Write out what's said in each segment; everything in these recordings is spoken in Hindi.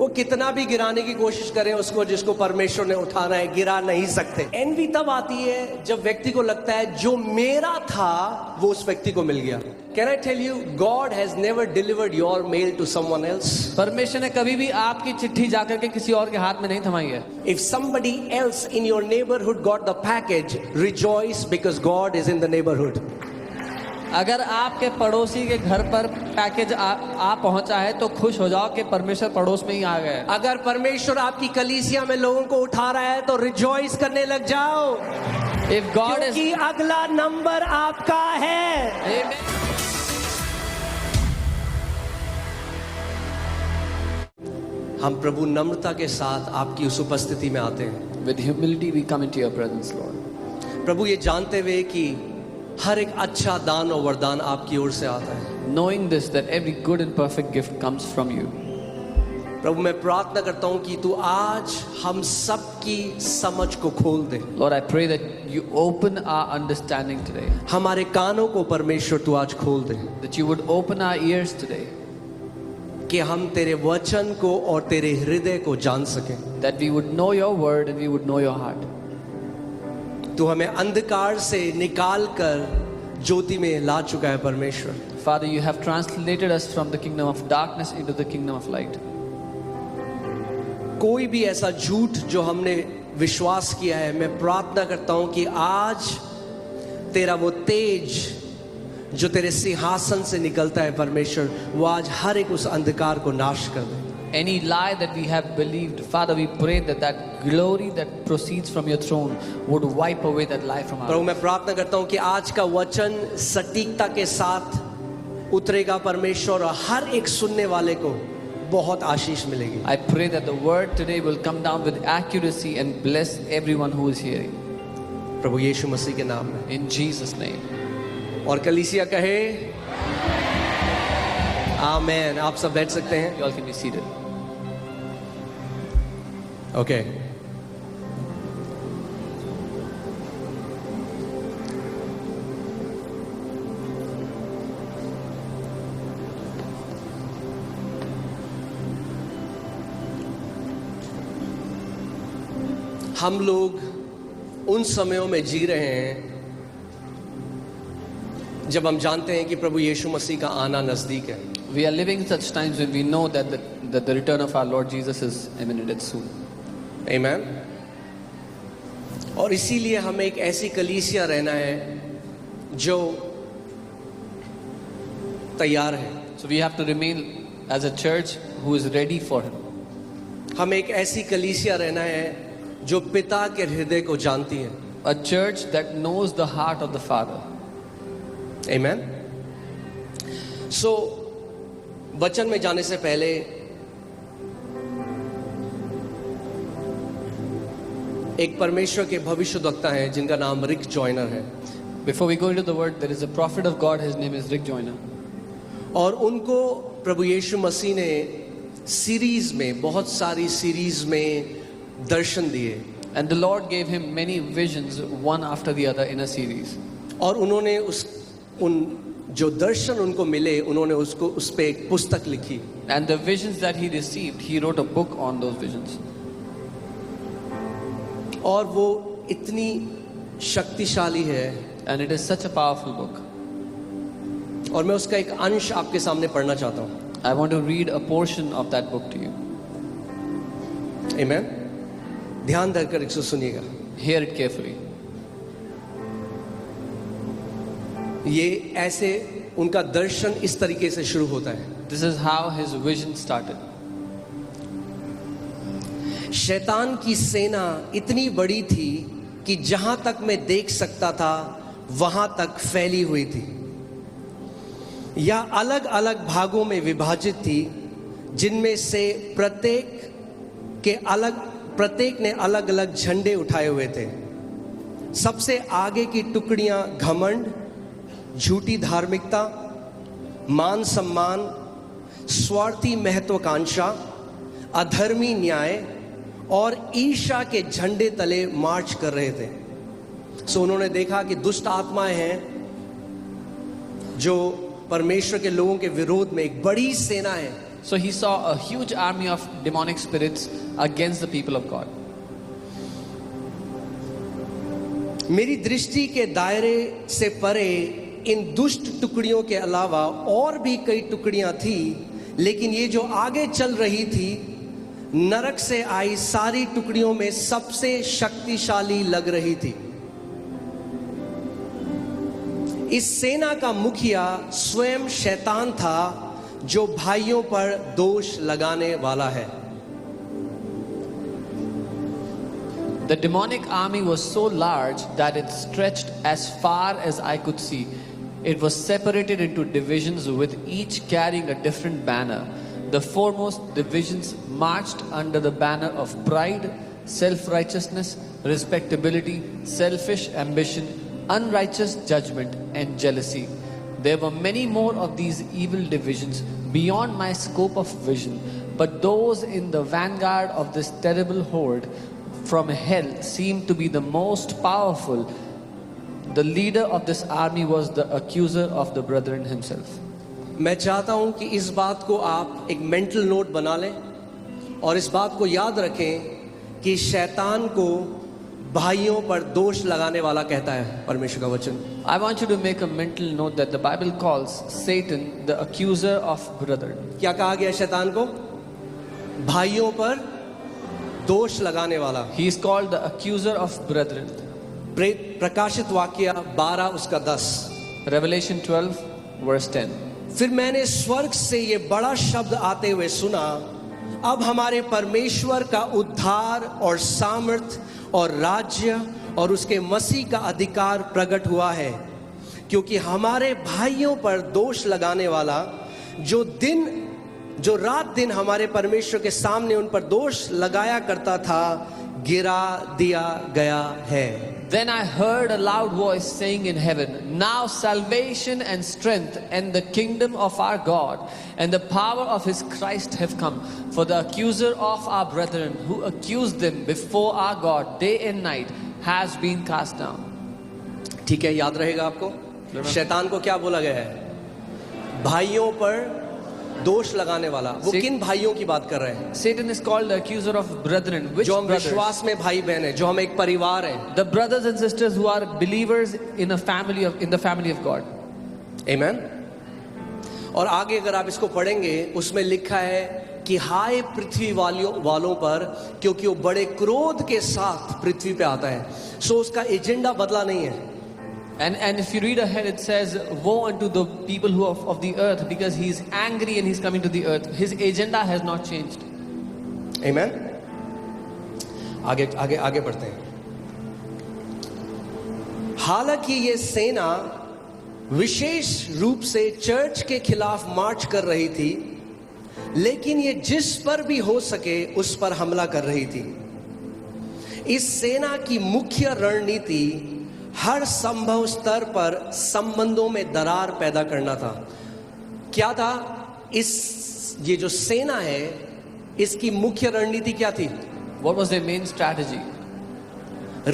वो कितना भी गिराने की कोशिश करें उसको, जिसको परमेश्वर ने उठाना है, गिरा नहीं सकते। एनवी तब आती है जब व्यक्ति को लगता है जो मेरा था वो उस व्यक्ति को मिल गया। Can I tell you, God has never delivered your mail to someone else. परमेश्वर ने कभी भी आपकी चिट्ठी जाकर के किसी और के हाथ में नहीं थमाई है। If somebody else in your neighborhood got the package, rejoice because God is in the neighborhood. अगर आपके पड़ोसी के घर पर पैकेज आ पहुंचा है तो खुश हो जाओ कि परमेश्वर पड़ोस में ही आ गए। अगर परमेश्वर आपकी कलीसिया में लोगों को उठा रहा है तो रिजॉइस करने लग जाओ, If God is, क्योंकि अगला नंबर आपका है। Amen. हम प्रभु नम्रता के साथ आपकी उस उपस्थिति में आते हैं। With humility we come into your presence, Lord. प्रभु ये जानते हुए कि हर एक अच्छा दान और वरदान आपकी ओर से आता है। Knowing this, that every good and perfect gift comes from you. प्रभु मैं प्रार्थना करता हूँ कि तू आज हम सबकी समझ को खोल दे। Lord, I pray that you open our understanding today. हमारे कानों को परमेश्वर तू आज खोल दे, That you would open our ears today. कि हम तेरे वचन को और तेरे हृदय को जान सकें। That we would know your word and we would know your heart. तू हमें अंधकार से निकाल कर ज्योति में ला चुका है परमेश्वर। Father, you have translated us from the kingdom of darkness into the kingdom of light. कोई भी ऐसा झूठ जो हमने विश्वास किया है, मैं प्रार्थना करता हूं कि आज तेरा वो तेज जो तेरे सिंहासन से निकलता है परमेश्वर, वो आज हर एक उस अंधकार को नाश कर दे। Any lie that we have believed, Father, we pray that that glory that proceeds from your throne would wipe away that lie from our Prabhu lives. मैं प्रार्थना करता हूं कि आज का वचन सटीकता के साथ उतरेगा परमेश्वर, और हर एक सुनने वाले को बहुत आशीष मिलेगी। I pray that the word today will come down with accuracy and bless everyone who is hearing. प्रभु यीशु मसीह के नाम में, In Jesus' name. और कलीसिया कहे आमेन। आप सब बैठ सकते हैं। You all can be seated. Okay हम लोग उन समयों में जी रहे हैं जब हम जानते हैं कि प्रभु यीशु मसीह का आना नजदीक है। We are living such times when we know that the return of our Lord Jesus is imminent and soon. आमीन। और इसीलिए हमें एक ऐसी कलीसिया रहना है जो तैयार है। So we have to remain as a church who is ready for Him. हमें एक ऐसी कलीसिया रहना है जो पिता के हृदय को जानती है। A church that knows the heart of the Father. आमीन। सो वचन में जाने से पहले एक परमेश्वर के भविष्यद्वक्ता हैं जिनका नाम रिक जॉयनर है। Before we go into the word, there is a prophet of God. His name is Rick Joyner. और उनको प्रभु यीशु मसीह ने सीरीज में, बहुत सारी सीरीज में दर्शन दिए। And the Lord gave him many visions, one after the other in a series. और उन्होंने उन जो दर्शन उनको मिले, उन्होंने उसको उस पे एक पुस्तक लिखी। And the visions that he received, he wrote a book on those visions. और वो इतनी शक्तिशाली है, And it is such a powerful book. और मैं उसका एक अंश आपके सामने पढ़ना चाहता हूँ। I want to read a portion of that book to you. आमीन। ध्यान धरकर इसको सुनिएगा। Hear it carefully. ये ऐसे उनका दर्शन इस तरीके से शुरू होता है। This is how his vision started. शैतान की सेना इतनी बड़ी थी कि जहां तक मैं देख सकता था वहां तक फैली हुई थी, या अलग अलग भागों में विभाजित थी, जिनमें से प्रत्येक ने अलग अलग झंडे उठाए हुए थे। सबसे आगे की टुकड़ियां घमंड, झूठी धार्मिकता, मान सम्मान, स्वार्थी महत्वाकांक्षा, अधर्मी न्याय और ईर्ष्या के झंडे तले मार्च कर रहे थे। सो उन्होंने देखा कि दुष्ट आत्माएं हैं जो परमेश्वर के लोगों के विरोध में एक बड़ी सेना है So he saw a huge army of demonic spirits against the people of God. मेरी दृष्टि के दायरे से परे इन दुष्ट टुकड़ियों के अलावा और भी कई टुकड़ियां थी, लेकिन ये जो आगे चल रही थी नरक से आई सारी टुकड़ियों में सबसे शक्तिशाली लग रही थी। इस सेना का मुखिया स्वयं शैतान था, जो भाइयों पर दोष लगाने वाला है। The demonic army was so large that it stretched as far as I could see. It was separated into divisions, with each carrying a different banner. The foremost divisions marched under the banner of pride, self-righteousness, respectability, selfish ambition, unrighteous judgment, and jealousy. There were many more of these evil divisions beyond my scope of vision, but those in the vanguard of this terrible horde from hell seemed to be the most powerful. The leader of this army was the accuser of the brethren himself. मैं चाहता हूं कि इस बात को आप एक मेंटल नोट बना लें और इस बात को याद रखें कि शैतान को भाइयों पर दोष लगाने वाला कहता है परमेश्वर का वचन। I want you to make a mental note that the Bible calls Satan the accuser of brethren. क्या कहा गया शैतान को? भाइयों पर दोष लगाने वाला। He is called the accuser of brethren. प्रकाशित वाक्य 12 उसका 10। Revelation 12 verse 10. फिर मैंने स्वर्ग से ये बड़ा शब्द आते हुए सुना, अब हमारे परमेश्वर का उद्धार और सामर्थ और राज्य और उसके मसीह का अधिकार प्रकट हुआ है, क्योंकि हमारे भाइयों पर दोष लगाने वाला जो रात दिन हमारे परमेश्वर के सामने उन पर दोष लगाया करता था, गिरा दिया गया है। Then I heard a loud voice saying in heaven, now salvation and strength and the kingdom of our God and the power of his Christ have come. For the accuser of our brethren who accused them before our God day and night has been cast down. ठीक है, याद रहेगा आपको शैतान को क्या बोला गया है? भाइयों पर दोष लगाने वाला। वो किन भाइयों की बात कर रहे हैं? Satan is called the accuser of brethren. Which जो हम brothers? विश्वास में भाई बहन है, जो हम एक परिवार हैं। The brothers and sisters who are believers in the family of God. Amen. और आगे अगर आप इसको पढ़ेंगे उसमें लिखा है कि हाय पृथ्वी वालों पर, क्योंकि वो बड़े क्रोध के साथ पृथ्वी पे आता है। सो उसका एजेंडा बदला नहीं है। And if you read ahead, it says, woe unto the people who of the earth, because he is angry and he's coming to the earth. His agenda has not changed. Amen. आगे बढ़ते हैं। हालांकि ये सेना विशेष रूप से चर्च के खिलाफ मार्च कर रही थी, लेकिन ये जिस पर भी हो सके उस पर हमला कर रही थी। इस सेना की मुख्य रणनीति हर संभव स्तर पर संबंधों में दरार पैदा करना था। क्या था? ये जो सेना है, इसकी मुख्य रणनीति क्या थी? What was their main strategy?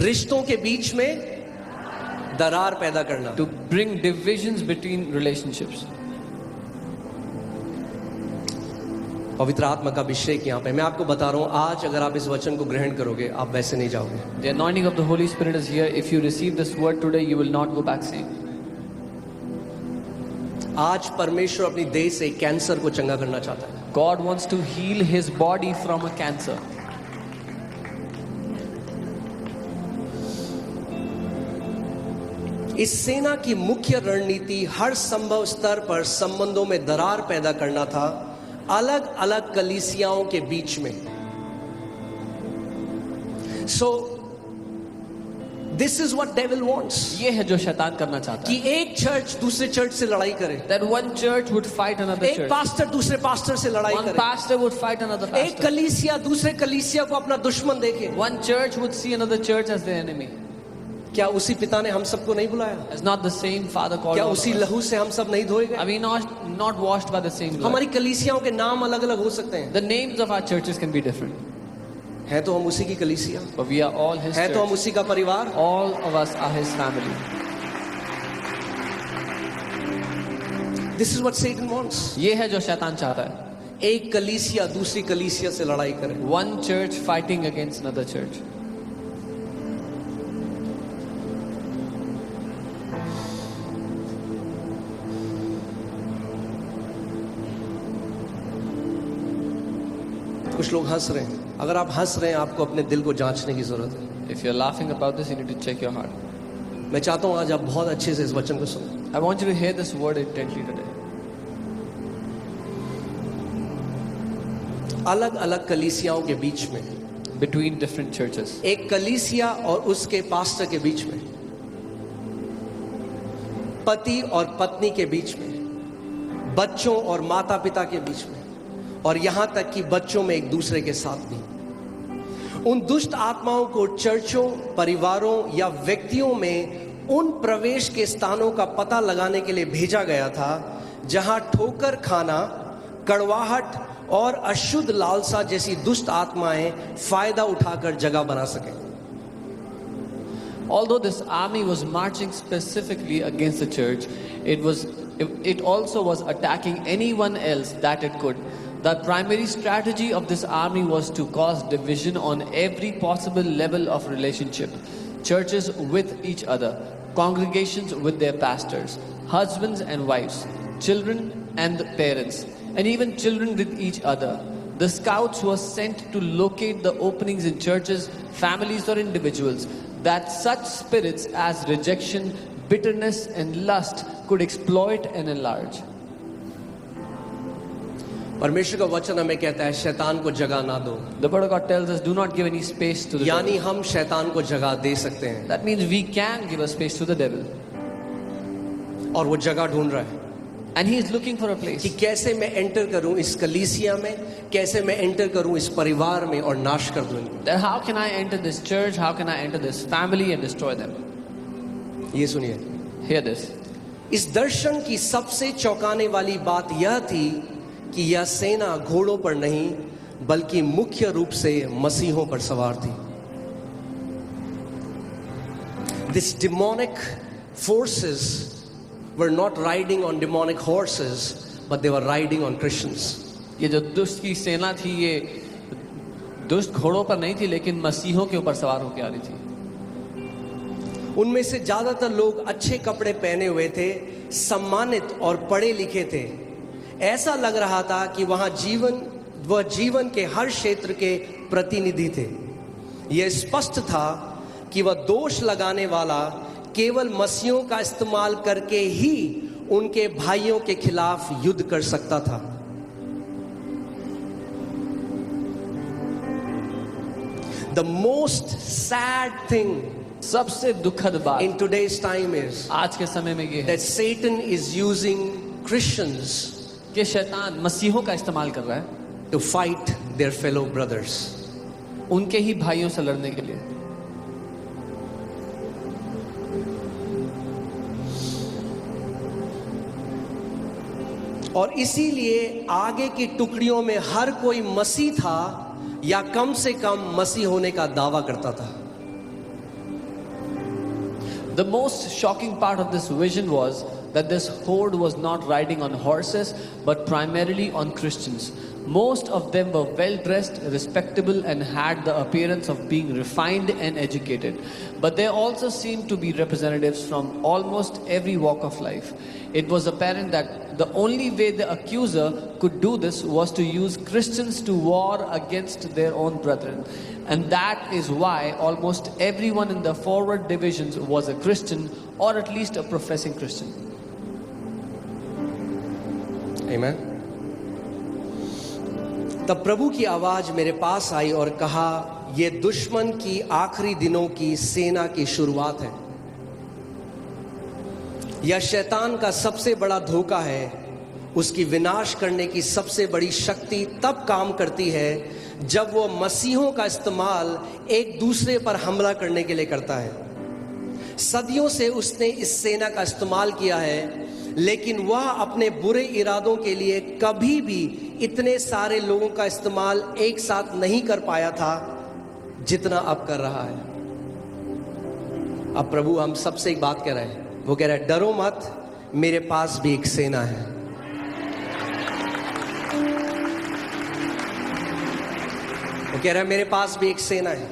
रिश्तों के बीच में दरार पैदा करना। To bring divisions between relationships. पवित्र आत्मा का अभिषेक यहाँ पे मैं आपको बता रहा हूँ, आज अगर आप इस वचन को ग्रहण करोगे आप वैसे नहीं जाओगे। The anointing of the Holy Spirit is here. If you receive this word today, you will not go back same. आज परमेश्वर अपनी देह से कैंसर को चंगा करना चाहता है। God wants to heal his body from a cancer. इस सेना की मुख्य रणनीति हर संभव स्तर पर संबंधों में दरार पैदा करना था, अलग अलग कलीसियाओं के बीच में। So this is what devil wants. ये है जो शैतान करना चाहता कि है। एक चर्च दूसरे चर्च से लड़ाई करे, That one church would fight another एक church. पास्टर दूसरे पास्टर से लड़ाई One करे, pastor would fight another एक pastor. कलीसिया दूसरे कलीसिया को अपना दुश्मन देखे। One church would see another church as their enemy. क्या उसी पिता ने हम सबको नहीं बुलाया? It's not the same Father called क्या all उसी of us. लहू से हम सब नहीं धोए गए? Are we not washed by the same blood? हमारी कलीसियाओं के नाम अलग अलग हो सकते हैं, The names of our churches can be different, है तो हम उसी की कलीसिया, but we are all His है तो हम church. उसी का परिवार। All of us are His family. This is what Satan wants. ये है जो शैतान चाहता है। एक कलीसिया दूसरी कलीसिया से लड़ाई करे, One church fighting against another church. कुछ लोग हंस रहे हैं। अगर आप हंस रहे हैं, आपको अपने दिल को जांचने की जरूरत है। If you're laughing about this, you need to check your heart. मैं चाहता हूं आज आप बहुत अच्छे से इस वचन को सुनो। I want you to hear this word intently today. अलग अलग कलीसियाओं के बीच में, Between different churches. एक कलीसिया और उसके पास्टर के बीच में, पति और पत्नी के बीच में, बच्चों और माता पिता के बीच में, और यहां तक कि बच्चों में एक दूसरे के साथ भी, उन दुष्ट आत्माओं को चर्चों, परिवारों या व्यक्तियों में उन प्रवेश के स्थानों का पता लगाने के लिए भेजा गया था जहां ठोकर खाना, कड़वाहट और अशुद्ध लालसा जैसी दुष्ट आत्माएं फायदा उठाकर जगह बना सकें। Although this army was marching specifically against the church, it also was attacking anyone else that it could. The primary strategy of this army was to cause division on every possible level of relationship. Churches with each other, congregations with their pastors, husbands and wives, children and parents, and even children with each other. The scouts were sent to locate the openings in churches, families or individuals that such spirits as rejection, bitterness and lust could exploit and enlarge. परमेश्वर का वचन हमें कहता है शैतान को जगह ना दो। The word of God tells us, do not give any space to the यानी devil. हम शैतान को जगह दे सकते हैं, That means we can give a space to the devil. और वो जगह ढूंढ रहा है And he is looking for a place. कि कैसे मैं एंटर करूं इस कलीसिया में, कैसे मैं एंटर करूं इस परिवार में और नाश कर दूं इनको। Then how can I enter this church? How can I enter this family and destroy them? ये सुनिए, Hear this. इस दर्शन की सबसे चौंकाने वाली बात यह थी कि यह सेना घोड़ों पर नहीं बल्कि मुख्य रूप से मसीहों पर सवार थी। This demonic forces were not riding on demonic horses, but they were riding on Christians. ये जो दुष्ट की सेना थी, ये दुष्ट घोड़ों पर नहीं थी लेकिन मसीहों के ऊपर सवार होकर आ रही थी। उनमें से ज्यादातर लोग अच्छे कपड़े पहने हुए थे, सम्मानित और पढ़े लिखे थे। ऐसा लग रहा था कि वह जीवन के हर क्षेत्र के प्रतिनिधि थे। यह स्पष्ट था कि वह दोष लगाने वाला केवल मसीहों का इस्तेमाल करके ही उनके भाइयों के खिलाफ युद्ध कर सकता था। The most sad thing सबसे दुखद बात in today's time is आज के समय में ये है that Satan is using Christians कि शैतान मसीहों का इस्तेमाल कर रहा है to fight their fellow brothers. उनके ही भाइयों से लड़ने के लिए। और इसीलिए आगे की टुकड़ियों में हर कोई मसीह था या कम से कम मसीह होने का दावा करता था। The most shocking part of this vision was that this horde was not riding on horses but primarily on Christians. Most of them were well dressed, respectable and had the appearance of being refined and educated. But there also seemed to be representatives from almost every walk of life. It was apparent that the only way the accuser could do this was to use Christians to war against their own brethren. And that is why almost everyone in the forward divisions was a Christian or at least a professing Christian. Amen. तब प्रभु की आवाज मेरे पास आई और कहा, ये दुश्मन की आखिरी दिनों की सेना की शुरुआत है। यह शैतान का सबसे बड़ा धोखा है। उसकी विनाश करने की सबसे बड़ी शक्ति तब काम करती है जब वो मसीहों का इस्तेमाल एक दूसरे पर हमला करने के लिए करता है। सदियों से उसने इस सेना का इस्तेमाल किया है, लेकिन वह अपने बुरे इरादों के लिए कभी भी इतने सारे लोगों का इस्तेमाल एक साथ नहीं कर पाया था जितना अब कर रहा है। अब प्रभु हम सबसे एक बात कह रहे हैं, वो कह रहा है, डरो मत, मेरे पास भी एक सेना है। वो कह रहा है मेरे पास भी एक सेना है।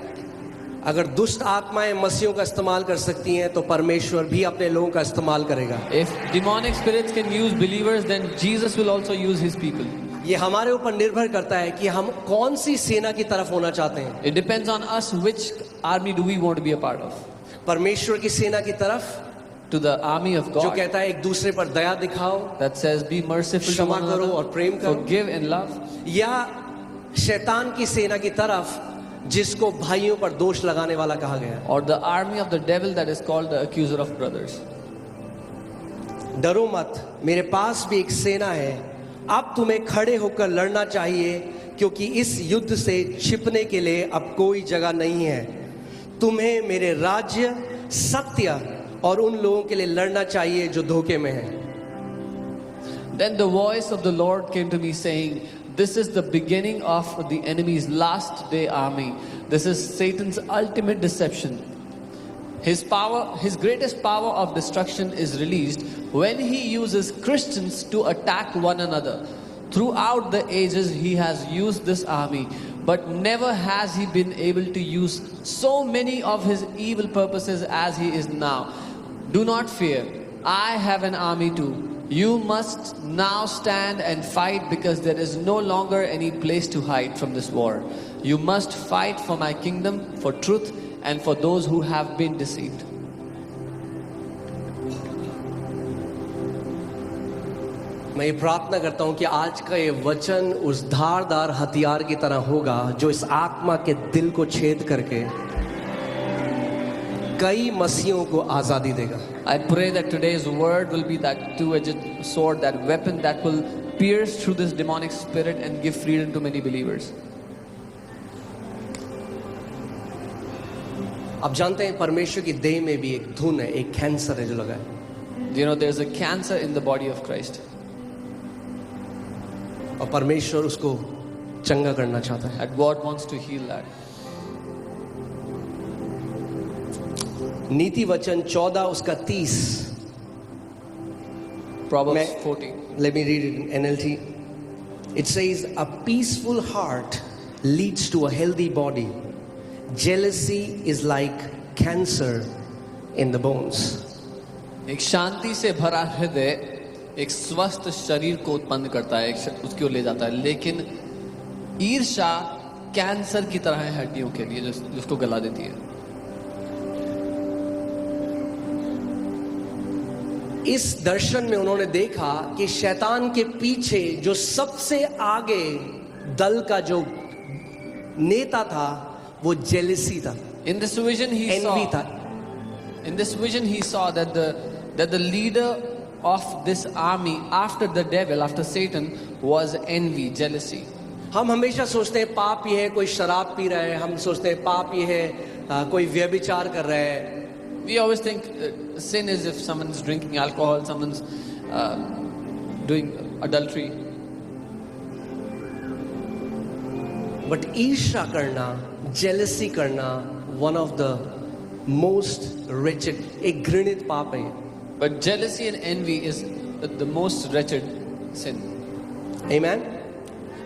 अगर दुष्ट आत्माएं मसीहों का इस्तेमाल कर सकती हैं तो परमेश्वर भी अपने लोगों का इस्तेमाल करेगा। If demonic spirits can use believers, then Jesus will also use his people. ये हमारे ऊपर निर्भर करता है कि हम कौन सी सेना की तरफ होना चाहते हैं। It depends on us which army do we want to be a part of. परमेश्वर की सेना की तरफ To the army of जो God कहता है एक दूसरे पर दया दिखाओ, that says be merciful to क्षमा one करो another, और प्रेम करो, forgive and love. या शैतान की सेना की तरफ जिसको भाइयों पर दोष लगाने वाला कहा गया है। Or the army of the devil that is called the accuser of brothers. डरो मत, मेरे पास भी एक सेना है। अब तुम्हें खड़े होकर लड़ना चाहिए क्योंकि इस युद्ध से छिपने के लिए अब कोई जगह नहीं है। तुम्हें मेरे राज्य, सत्य और उन लोगों के लिए लड़ना चाहिए जो धोखे में हैं। Then the voice of the Lord came to me saying, this is the beginning of the enemy's last day army. This is Satan's ultimate deception. His power, his greatest power of destruction is released when he uses Christians to attack one another. Throughout the ages, he has used this army, but never has he been able to use so many of his evil purposes as he is now. Do not fear, I have an army too. You must now stand and fight because there is no longer any place to hide from this war. You must fight for my kingdom, for truth, and for those who have been deceived. मैं ये प्रार्थना करता हूं कि आज का ये वचन उस धारदार हथियार की तरह होगा जो इस आत्मा के दिल को छेद करके कई मसीहों को आजादी देगा। I pray that today's word will be that two-edged sword, that weapon that will pierce through this demonic spirit and give freedom to many believers. आप जानते हैं परमेश्वर की देह में भी एक धुन है, एक कैंसर है जो लगा है, You know, there's a cancer in the body of Christ. और परमेश्वर उसको चंगा करना चाहता है। And God wants to heal that. नीति वचन 14 उसका 30। Proverbs मैं- 14. Let me read it in NLT. It says, a peaceful heart leads to a healthy body. Jealousy is like cancer in the bones. एक शांति से भरा हृदय एक स्वस्थ शरीर को उत्पन्न करता है, उसकी ओर ले जाता है, लेकिन ईर्ष्या कैंसर की तरह है हड्डियों के लिए, जिसको गला देती है। इस दर्शन में उन्होंने देखा कि शैतान के पीछे जो सबसे आगे दल का जो नेता था वो जेलसी था, In this vision he envy saw, था। in this vision he saw that the leader of this army after the devil, after Satan, was envy, jealousy. हम हमेशा सोचते हैं पाप ये है कोई शराब पी रहा है, हम सोचते हैं पाप ये है कोई व्यभिचार कर रहा है। We always think sin is if someone's drinking alcohol, someone's doing adultery. But ईर्ष्या करना, जेलसी करना वन ऑफ द मोस्ट रिचेड, एक घृणित पाप है। But jealousy and envy is the most wretched sin. Amen.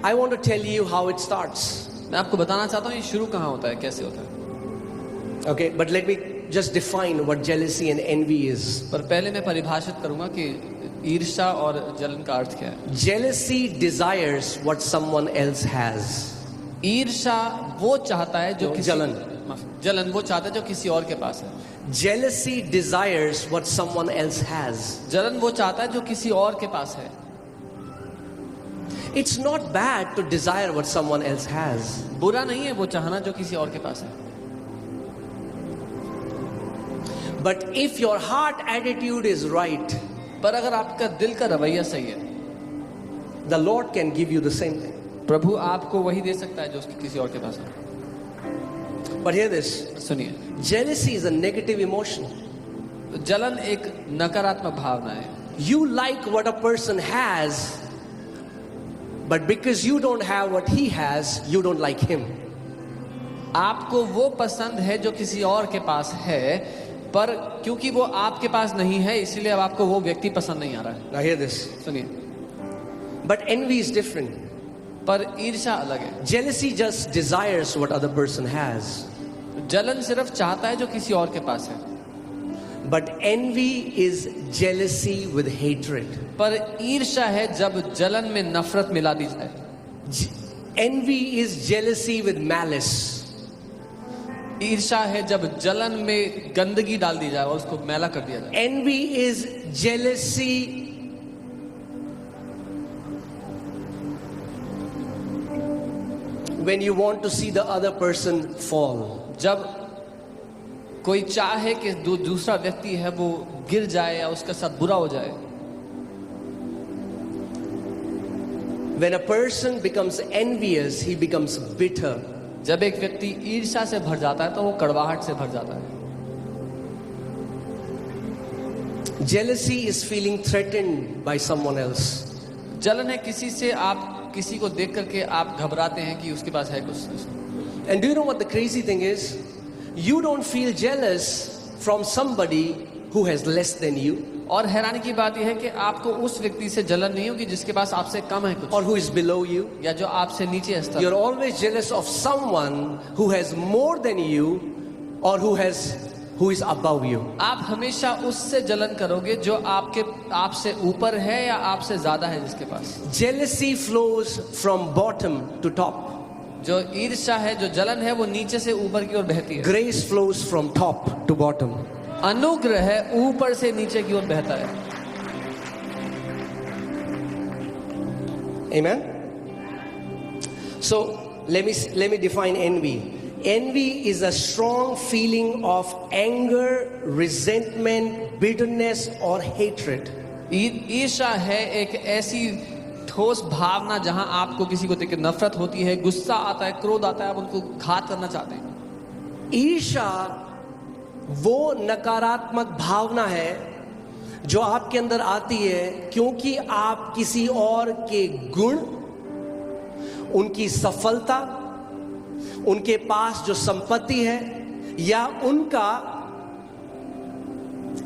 I want to tell you how it starts. मैं आपको बताना चाहता हूँ ये शुरू कहाँ होता है, कैसे होता है। Okay, but let me just define what jealousy and envy is. पर पहले मैं परिभाषित करूंगा कि ईर्ष्या और जलन का अर्थ क्या है। Jealousy desires what someone else has. ईर्ष्या वो चाहता है जो किसी जलन वो चाहता है जो किसी और के पास है। Jealousy desires what someone else has. जलन वो चाहता है जो किसी और के पास है। It's not bad to desire what someone else has. बुरा नहीं है वो चाहना जो किसी और के पास है। But if your heart attitude is right, पर अगर आपका दिल का रवैया सही है, the Lord can give you the same thing. प्रभु आपको वही दे सकता है जो उसके किसी और के पास है। But hear this. सुनिए, Jealousy is a negative emotion. जलन एक नकारात्मक भावना है। You like what a person has, but because you don't have what he has, you don't like him. आपको वो पसंद है जो किसी और के पास है, पर क्योंकि वो आपके पास नहीं है इसीलिए अब आपको वो व्यक्ति पसंद नहीं आ रहा है। Now hear this. सुनिए, But envy is different. पर ईर्ष्या अलग है। Jealousy just desires what other person has. जलन सिर्फ चाहता है जो किसी और के पास है, But envy is jealousy with hatred. पर ईर्ष्या है जब जलन में नफरत मिला दी जाए। Envy is jealousy with malice. ईर्ष्या है जब जलन में गंदगी डाल दी जाए और उसको मैला कर दिया जाए। Envy is jealousy when you want to see the other person fall. जब कोई चाहे कि दूसरा व्यक्ति है वो गिर जाए या उसके साथ बुरा हो जाए। When a person becomes envious, he becomes bitter. जब एक व्यक्ति ईर्ष्या से भर जाता है तो वो कड़वाहट से भर जाता है। Jealousy is feeling threatened by someone else. जलन है किसी से, आप किसी को देख करके आप घबराते हैं कि उसके पास है कुछ। And do you know what the crazy thing is? You don't feel jealous from somebody who has less than you, और हैरानी की बात यह है कि आपको उस व्यक्ति से जलन नहीं होगी जिसके पास आपसे कम है कुछ, or who is below you. या जो आपसे नीचे है स्तर। You're always jealous of someone who has more than you or who is above you. आप हमेशा उससे जलन करोगे जो आपसे ऊपर है या आपसे ज्यादा है जिसके पास। Jealousy flows from bottom to top. जो ईर्ष्या है, जो जलन है, वो नीचे से ऊपर की ओर बहती है। Grace flows from top to bottom. अनुग्रह है ऊपर से नीचे की ओर बहता है। Amen. So let me define envy. Envy is a strong feeling of anger, resentment, bitterness or hatred. ईर्ष्या है एक ऐसी ठोस भावना जहां आपको किसी को देख के नफरत होती है, गुस्सा आता है, क्रोध आता है, आप उनको घात करना चाहते हैं। ईर्ष्या वो नकारात्मक भावना है जो आपके अंदर आती है क्योंकि आप किसी और के गुण, उनकी सफलता, उनके पास जो संपत्ति है या उनका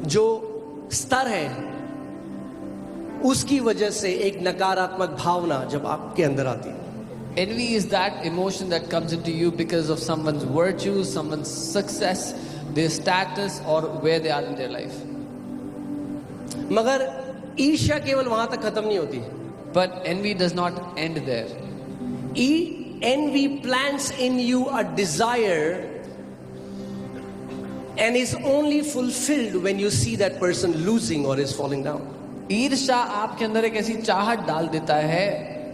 जो स्तर है, उसकी वजह से एक नकारात्मक भावना जब आपके अंदर आती है। Envy is that emotion that comes into you because of someone's virtues, someone's success, their status or where they are in their life. मगर ईर्ष्या केवल वहां तक खत्म नहीं होती। But envy does not end there. Envy plants in you a desire and is only fulfilled when you see that person losing or is falling down. ईर्ष्या आपके अंदर एक ऐसी चाहत डाल देता है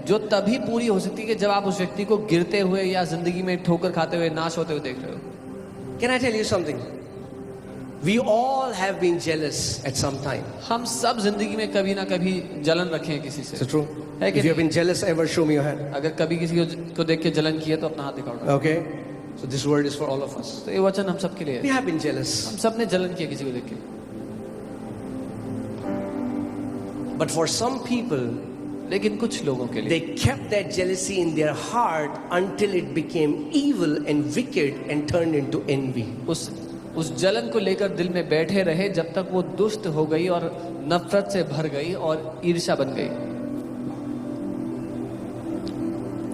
जो तभी पूरी हो सकती है कि जब आप उस व्यक्ति को गिरते हुए या जिंदगी में ठोकर खाते हुए, नाश होते हुए देख रहे हो। Can I tell you something? We all have been jealous at some time. हम सब जिंदगी में कभी ना कभी जलन रखे हैं किसी Is से। it true? है कि If you have been jealous, ever show me your hand. अगर कभी किसी को देख के जलन की है तो अपना हाथ दिखाओ। Okay? So this word is for all of us. तो ये वचन हम सबके लिए We है। have been jealous. हम सब ने जलन किया किसी को देख के। But for some people, लेकिन कुछ लोगों के लिए they kept that jealousy in their heart until it became evil and wicked and turned into envy. उस जलन को लेकर दिल में बैठे रहे जब तक वो दुष्ट हो गई और नफरत से भर गई और ईर्ष्या बन गई।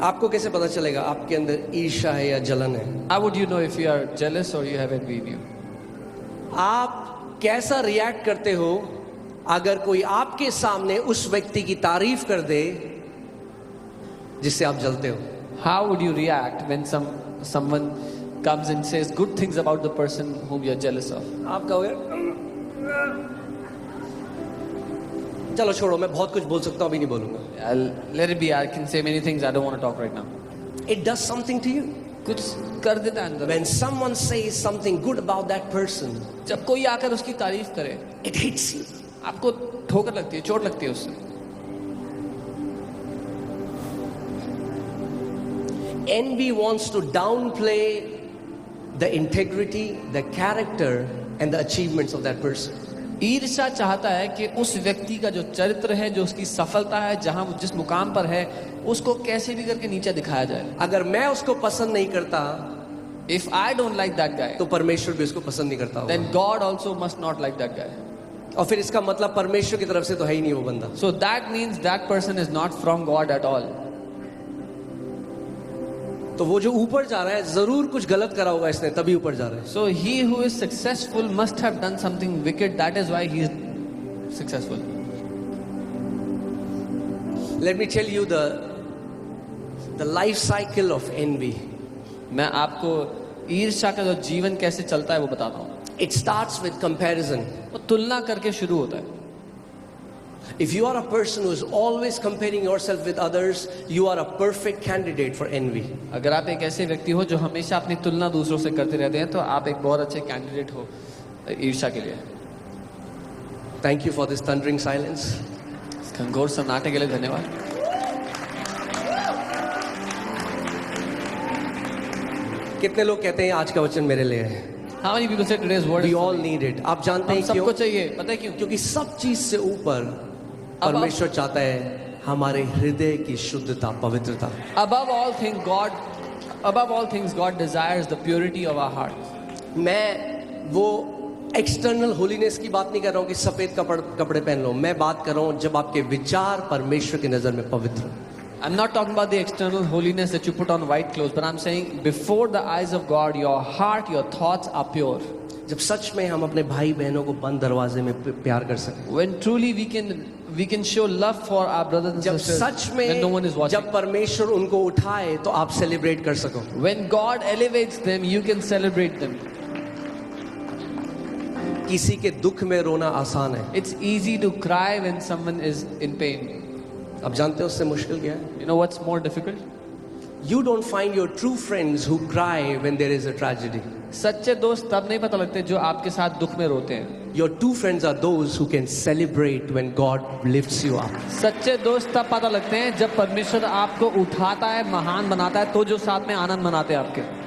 आपको कैसे पता चलेगा आपके अंदर ईर्ष्या है या जलन है? How would you know if you are jealous or you have envy in you? आप कैसा रिएक्ट करते हो अगर कोई आपके सामने उस व्यक्ति की तारीफ कर दे जिससे आप जलते हो? How would you react when someone comes and says good things about the person whom you are jealous of? आप कहोगे चलो छोड़ो, मैं बहुत कुछ बोल सकता हूं, अभी नहीं बोलूंगा। Let it be. I can say many things. I don't want to talk right now. It does something to you. कुछ कर देता है अंदर। When someone says something good about that person, जब कोई आकर उसकी तारीफ करे, it hits you. आपको ठोकर लगती है, चोट लगती है उससे। Envy wants to downplay the integrity, the character and the achievements of that person. ईर्ष्या चाहता है कि उस व्यक्ति का जो चरित्र है, जो उसकी सफलता है, जहां वो जिस मुकाम पर है, उसको कैसे भी करके नीचे दिखाया जाए। अगर मैं उसको पसंद नहीं करता, If I don't like that guy, तो परमेश्वर भी उसको पसंद नहीं करता होगा। then God also must not like that guy. और फिर इसका मतलब परमेश्वर की तरफ से तो है ही नहीं वो बंदा। So that means that person is not from God at all. तो वो जो ऊपर जा रहा है जरूर कुछ गलत करा होगा इसने, तभी ऊपर जा रहा है. So he who is successful must have done something wicked. That is why he is successful. Let me tell you the life cycle of envy. मैं आपको ईर्ष्या का जो जीवन कैसे चलता है वो बताता हूँ. It starts with comparison. वो तुलना करके शुरू होता है. If you are a person who is always comparing yourself with others, you are a perfect candidate for envy. अगर आप एक ऐसे व्यक्ति हो जो हमेशा अपनी तुलना दूसरों से करते रहते हैं तो आप एक बहुत अच्छे कैंडिडेट हो ईर्ष्या के लिए. Thank you for this thundering silence. इस घनघोर सन्नाटे के लिए धन्यवाद. कितने लोग कहते हैं आज का वचन मेरे लिए है? How many people say today's word We is for all me? need it. आप जानते हम हैं सबको क्यों? चाहिए. पता है क्यों? क्योंकि सब चीज से ऊपर अब- परमेश्वर चाहता है हमारे हृदय की शुद्धता, पवित्रता. Above all things, God desires the purity of our hearts. मैं वो एक्सटर्नल होलीनेस की बात नहीं कर रहा हूँ कि सफेद कपड़े पहन लो. मैं बात कर रहा हूँ जब आपके विचार परमेश्वर की नजर में पवित्र. I'm not talking about the external holiness that you put on white clothes, but I'm saying before the eyes of God, your heart, your thoughts are pure. जब सच में हम अपने भाई बहनों को बंद दरवाजे में प्यार कर सकें. When truly we can show love for our brothers and जब sisters such when no one is में watching. जब परमेश्वर उनको उठाए तो आप सेलिब्रेट कर सको. When God elevates them, you can celebrate them. किसी के दुख में रोना आसान है. It's easy to cry when someone is in pain. आप जानते हो उससे मुश्किल क्या है? You know what's more difficult? You don't find your true friends who cry when there is a tragedy. सच्चे दोस्त तब नहीं पता लगते जो आपके साथ दुख में रोते हैं. Your true friends are those who can celebrate when God lifts you up. सच्चे दोस्त तब पता लगते हैं जब परमेश्वर आपको उठाता है, महान बनाता है, तो जो साथ में आनंद मनाते हैं आपके.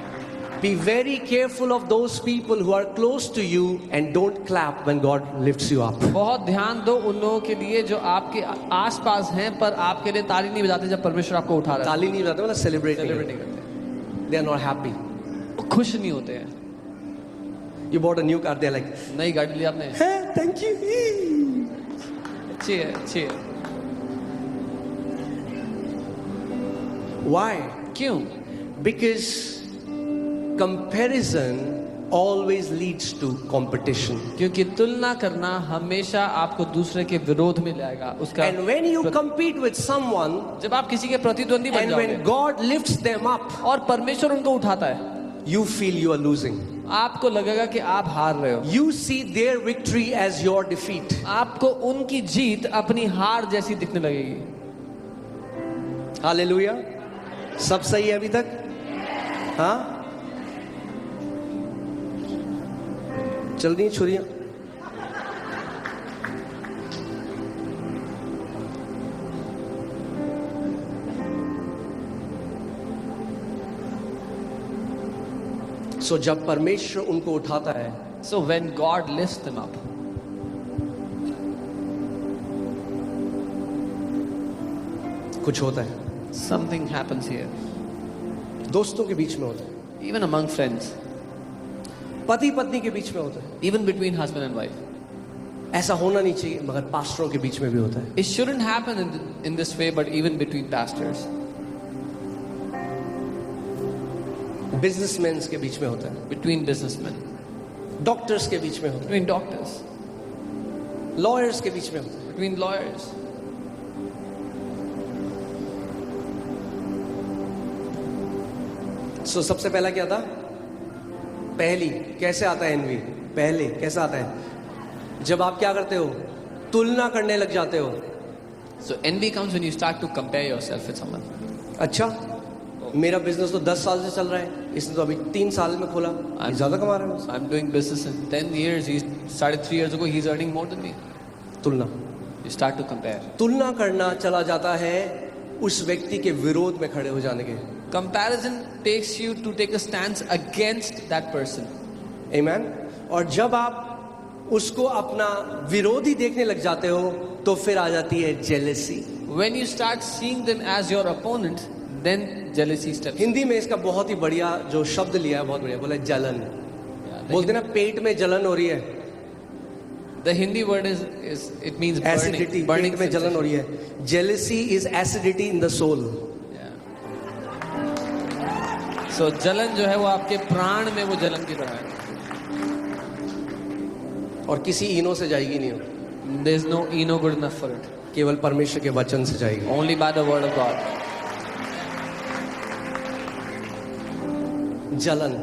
Be very careful of those people who are close to you and don't clap when God lifts you up. बहुत ध्यान दो उन लोगों के लिए जो आपके आसपास हैं पर आपके लिए ताली नहीं बजाते जब परमेश्वर आपको उठा रहा है. ताली नहीं बजाते, मतलब सेलिब्रेट सेलिब्रेट नहीं नहीं करते. They are not happy. वो खुश नहीं होते हैं. You bought a new car, they're like, नई गाड़ी ली आपने, hey, thank you. अच्छी है, अच्छी है. Why? क्यों? Because comparison always leads to competition. क्योंकि तुलना करना हमेशा आपको दूसरे के विरोध में लाएगा. उसका And when you compete with someone, जब आप किसी के प्रतिद्वंदी बन and जाओगे when God lifts them up, और परमेश्वर उनको उठाता है, you feel you are losing. आपको लगेगा कि आप हार रहे हो. You see their victory as your defeat. आपको उनकी जीत अपनी हार जैसी दिखने लगेगी. हालेलुया. सब सही है अभी तक? हाँ, चल रही हैं छुरियां. सो जब परमेश्वर उनको उठाता है, So when God lifts them up, कुछ होता है. something happens here. दोस्तों के बीच में होता है, Even among friends, पति पत्नी के बीच में होता है. even between husband and wife. ऐसा होना नहीं चाहिए, मगर पास्टरों के बीच में भी होता है. It shouldn't happen in this way, but even between pastors. Businessman के बीच में होता है, Between businessmen, डॉक्टर्स के बीच में होता between doctors, है, लॉयर्स के बीच में होता है. between lawyers. सो सबसे पहला क्या था? पहली कैसे आता है एनवी? पहले कैसा आता है? जब आप क्या करते हो? तुलना करने लग जाते हो. So envy comes when you start to compare yourself with someone. अच्छा, मेरा बिजनेस तो 10 साल से चल रहा है, इसने तो अभी 3 साल में खोला, ये ज्यादा कमा रहा है मुझसे. I'm doing business in 10 years. He started 3 years ago. He's earning more than me. तुलना You start to compare. तुलना करना चला जाता है उस व्यक्ति के विरोध में खड़े हो जाने के. Comparison takes you to take a stance against that person. आमेन. और जब आप उसको अपना विरोधी देखने लग जाते हो तो फिर आ जाती है jealousy. When you start seeing them as your opponent, then jealousy steps in. Hindi में इसका बहुत ही बढ़िया जो शब्द लिया है, बहुत बढ़िया बोला, जलन. Yeah, बोलते ना पेट में जलन हो रही है, the Hindi word is it means burning. Acidity, Burning पेट में जलन हो रही है. Jealousy is acidity in the soul. Yeah. So जलन जो है वो आपके प्राण में वो जलन की तरह है. और किसी इनो से जाएगी नहीं हो, There is no eno good enough for it. केवल परमेश्वर के वचन से जाएगी. Only by the word of God. जलन,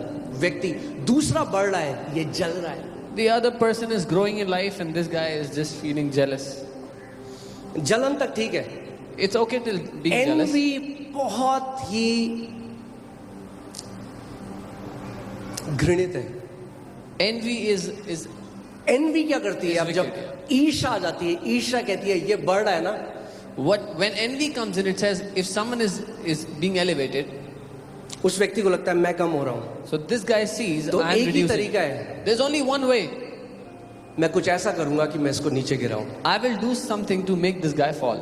व्यक्ति दूसरा बढ़ रहा है, ये जल रहा है. The other person is growing in life and this guy is just feeling jealous. जलन तक ठीक है. It's okay to be jealous. Envy बहुत ही घृणित है. Envy is एनवी क्या करती है? अब जब ईर्ष्या आ जाती है, ईर्ष्या कहती है ये बढ़ रहा है ना, when envy comes in, it says if someone is being elevated, उस व्यक्ति को लगता है मैं कम हो रहा हूं. so this guy sees तो I am एक ही reducing. तरीका है, There's only one way. मैं कुछ ऐसा करूंगा कि मैं इसको नीचे गिराऊं. I will do something to make this guy fall.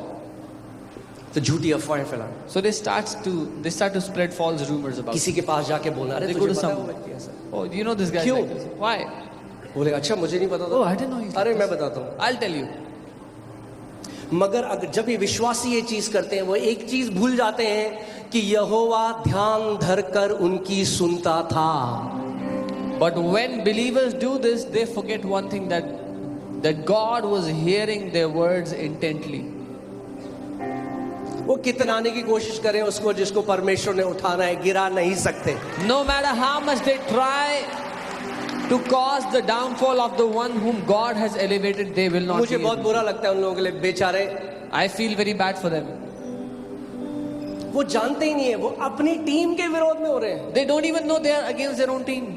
तो झूठी अफवाहें फैलाना, So they start to spread false rumors about. किसी के पास जाके बोलना, अरे They तुझे go to पता है some- वो व्यक्ति ऐसा है? Oh, you know this guy is क्यों? like this. Why? बोलेगा अच्छा मुझे नहीं पता Oh, था. I didn't know he's like अरे this. मैं बताता हूं. I'll tell you. मगर अगर जब ये विश्वासी ये चीज करते हैं, वो एक चीज भूल जाते हैं कि यहोवा ध्यान धरकर उनकी सुनता था. But when believers do this, they forget one thing, that God was hearing their words intently. वो कितनाने की कोशिश करें उसको जिसको परमेश्वर ने उठाना है, गिरा नहीं सकते. No matter how much they try to cause the downfall of the one whom God has elevated, they will not. मुझे be बहुत able. बुरा लगता है उन लोगों के लिए, बेचारे. I feel very bad for them. वो जानते ही नहीं है, वो अपनी टीम के विरोध में हो रहे हैं. They don't even know they are against their own team.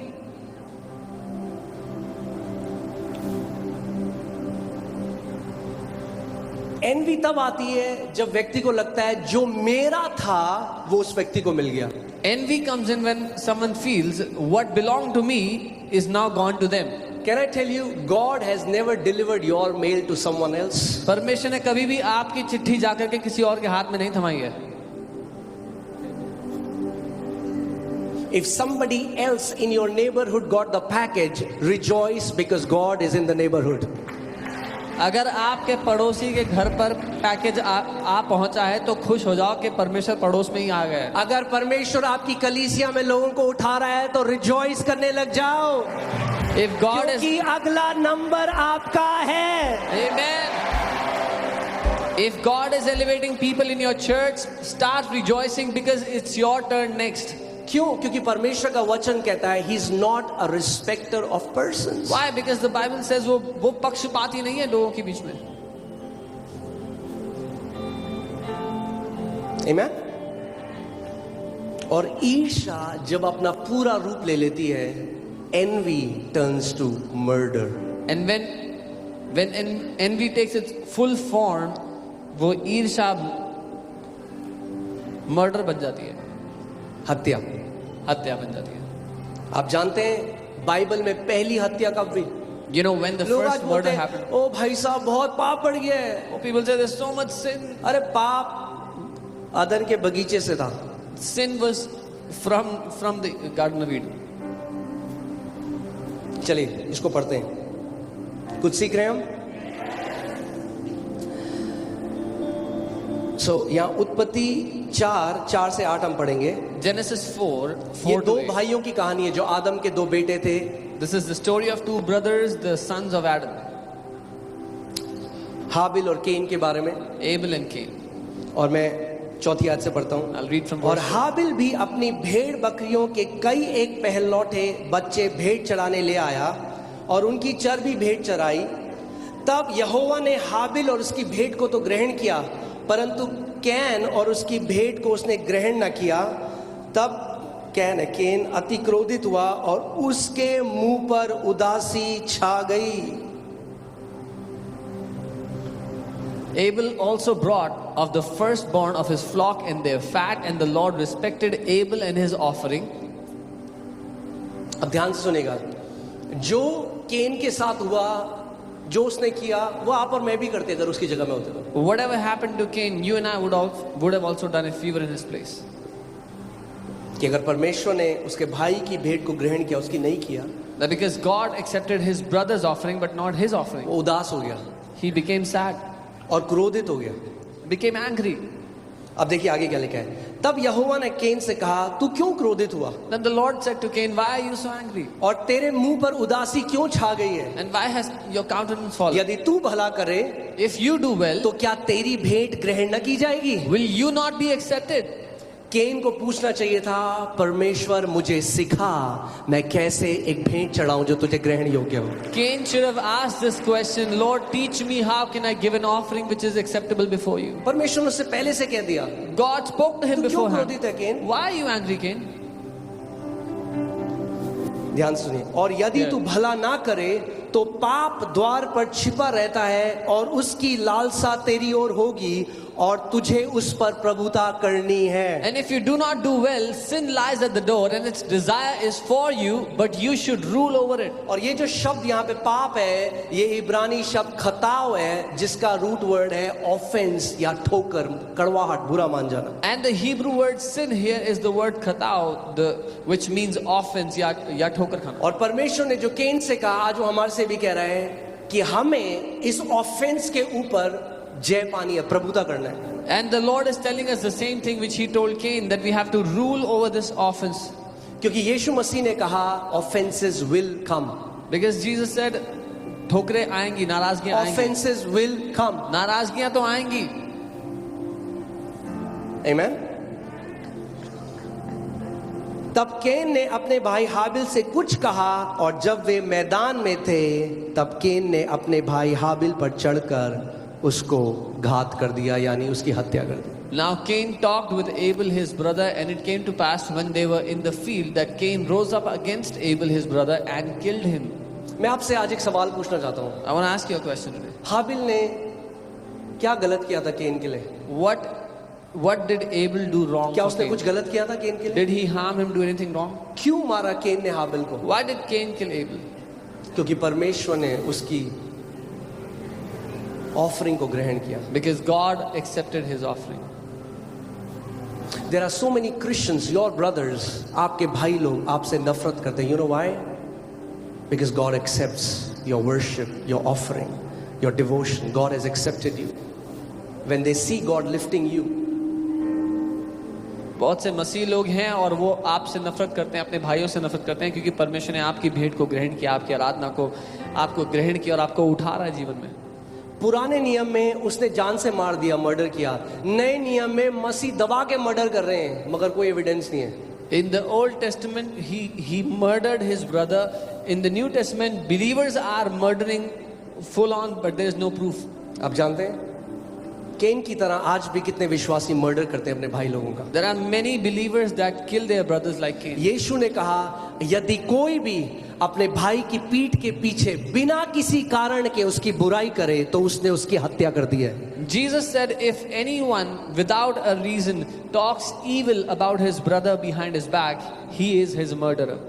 Envy तब आती है जब व्यक्ति को लगता है जो मेरा था वो उस व्यक्ति को मिल गया. Envy comes in when someone feels what belonged to me is now gone to them. Can I tell you, God has never delivered your mail to someone else. परमेश्वर ने कभी भी आपकी चिट्ठी जाकर के किसी और के हाथ में नहीं थमाई है. If somebody else in your neighborhood got the package, rejoice because God is in the neighborhood. अगर आपके पड़ोसी के घर पर पैकेज आ पहुंचा है तो खुश हो जाओ कि परमेश्वर पड़ोस में ही आ गया है. अगर परमेश्वर आपकी कलीसिया में लोगों को उठा रहा है तो रिजॉइस करने लग जाओ, If God is, क्योंकि अगला नंबर आपका है. Amen. If God is elevating people in your church, start rejoicing because it's your turn next. क्यों? क्योंकि परमेश्वर का वचन कहता है, He is not a respecter of persons. Why? Because the Bible says वो पक्षपाती नहीं है लोगों के बीच में. Amen? और ईर्ष्या जब अपना पूरा रूप ले लेती है, envy turns to murder. And when envy takes its full form, वो ईर्ष्या मर्डर बन जाती है, हत्या. हत्या बन जाती है. आप जानते हैं बाइबल में पहली हत्या कब हुई? You know when the लोग आज first बोलते murder हैं, happened. ओ भाई साहब बहुत पाप बढ़ गया है. Oh, people say there's so much sin. अरे पाप अदन के बगीचे से था. Sin was from the Garden of Eden. चलिए इसको पढ़ते हैं, कुछ सीख रहे हैं हम. यहाँ उत्पत्ति 4 से 8 हम पढ़ेंगे. Genesis 4, ये 4 दो to 8. भाइयों की कहानी है जो आदम के दो बेटे थे. This is the story of two brothers, the sons of Adam, हाबिल और केन के बारे में. Abel and Cain. और मैं चौथी आयत से पढ़ता हूँ. I'll read from और verse 4. हाबिल भी अपनी भेड़ बकरियों के कई एक पहलौठे बच्चे भेंट चढ़ाने ले आया और उनकी चर्बी भेंट चराई. तब यहोवा ने हाबिल और उसकी भेंट को तो ग्रहण किया, परंतु कैन और उसकी भेंट को उसने ग्रहण न किया. तब केन अति क्रोधित हुआ और उसके मुंह पर उदासी छा गई. Abel also brought of the firstborn of his flock and their fat, and the Lord respected Abel and his offering. अब ध्यान से सुनेगा, जो केन के साथ हुआ, जो उसने किया, वो आप और मैं भी करते अगर उसकी जगह में होते तो. Whatever happened to Cain, you and I would have also done if we were in his place. कि अगर परमेश्वर ने उसके भाई की भेंट को ग्रहण किया, उसकी नहीं किया, That because God accepted his brother's offering but not his offering, वो उदास हो गया he became sad, और क्रोधित हो गया. became angry. अब देखिए आगे क्या लिखा है, तब यहोवा ने कैन से कहा तू क्यों क्रोधित हुआ Then the Lord said to Cain, why are you so angry? और तेरे मुंह पर उदासी क्यों छा गई है? And why has your countenance fallen? यदि तू भला करे If you do well, तो क्या तेरी भेंट ग्रहण न की जाएगी? will you not be accepted? Can को पूछना चाहिए था, परमेश्वर मुझे सिखा मैं कैसे एक भेंट चढ़ाऊं जो तुझे ग्रहण योग्य हो। Cain should have asked this question, Lord, teach me how can I give an offering which is acceptable before you? परमेश्वर ने उससे पहले से कह दिया, God spoke to him तू क्यों beforehand. क्रोधित है can? Why are you angry, Cain? ध्यान सुनिए, और यदि तू भला ना करे तो पाप द्वार पर छिपा रहता है और उसकी लालसा तेरी ओर होगी और तुझे उस पर प्रभुता करनी है। And if you do not do well, sin lies at the door and its desire is for you, but you should rule over it. और ये जो शब्द यहाँ पे पाप है, ये इब्रानी शब्द खताव है, जिसका रूट वर्ड है ऑफेंस या ठोकर, कड़वाहट, बुरा मान जाना। And the Hebrew word sin here is the word khatao, which means offense या ठोकर खाना. और परमेश्वर ने जो कैन से कहा, आज वो हमारे से भी कह रहा है कि हमें इस ऑफेंस के ऊपर जय पानी है, प्रभुता करना है। And the Lord is telling us the same thing which He told Cain, that we have to rule over this offense. क्योंकि यीशु मसीह ने कहा offenses will come, Because Jesus said, ठोकरें आएंगी, नाराजगियां आएंगी. offenses will come, नाराजगियां तो आएंगी. Amen? तब कैन ने अपने भाई हाबिल से कुछ कहा और जब वे मैदान में थे तब कैन ने अपने भाई हाबिल पर चढ़कर उसको घात कर दिया, यानी उसकी हत्या कर दी। Now Cain talked with Abel his brother, and it came to pass when they were in the field that Cain rose up against Abel his brother and killed him. मैं आपसे आज एक सवाल पूछना चाहता हूँ, I want to ask you a question today. हाबिल ने क्या गलत किया था कैन के लिए? What did Abel do wrong? क्या for उसने Cain? कुछ गलत किया था कैन के लिए? Did he harm him, do anything wrong? क्यों मारा कैन ने हाबिल को? Why did Cain kill Abel? क्योंकि परमेश्वर ने उसकी ऑफरिंग को ग्रहण किया। Because God accepted his offering. There are so many Christians, your brothers, आपके भाई लोग आपसे नफरत करते हैं। You know why? Because God accepts your worship, your offering, your devotion. God has accepted you. When they see God lifting you, बहुत से मसीह लोग हैं और वो आपसे नफरत करते हैं, अपने भाइयों से नफरत करते हैं, क्योंकि परमेश्वर ने आपकी भेंट को ग्रहण किया, आपकी आराधना को आपको ग्रहण किया और आपको उठा रहा है जीवन में। पुराने नियम में उसने जान से मार दिया, मर्डर किया। नए नियम में मसीह दबा के मर्डर कर रहे हैं, मगर कोई एविडेंस नहीं है। In the Old Testament, he murdered his brother. In the New Testament, believers are murdering full on, but there is no proof. आप जानते हैं कैन की तरह आज भी कितने विश्वासी मर्डर करते हैं अपने भाई लोगों का। There are many believers that kill their brothers like Cain. यीशु ने कहा यदि कोई भी अपने भाई की पीठ के पीछे बिना किसी कारण के उसकी बुराई करे तो उसने उसकी हत्या कर दी है। Jesus said, if anyone without a reason talks evil about his brother behind his back, he is his murderer.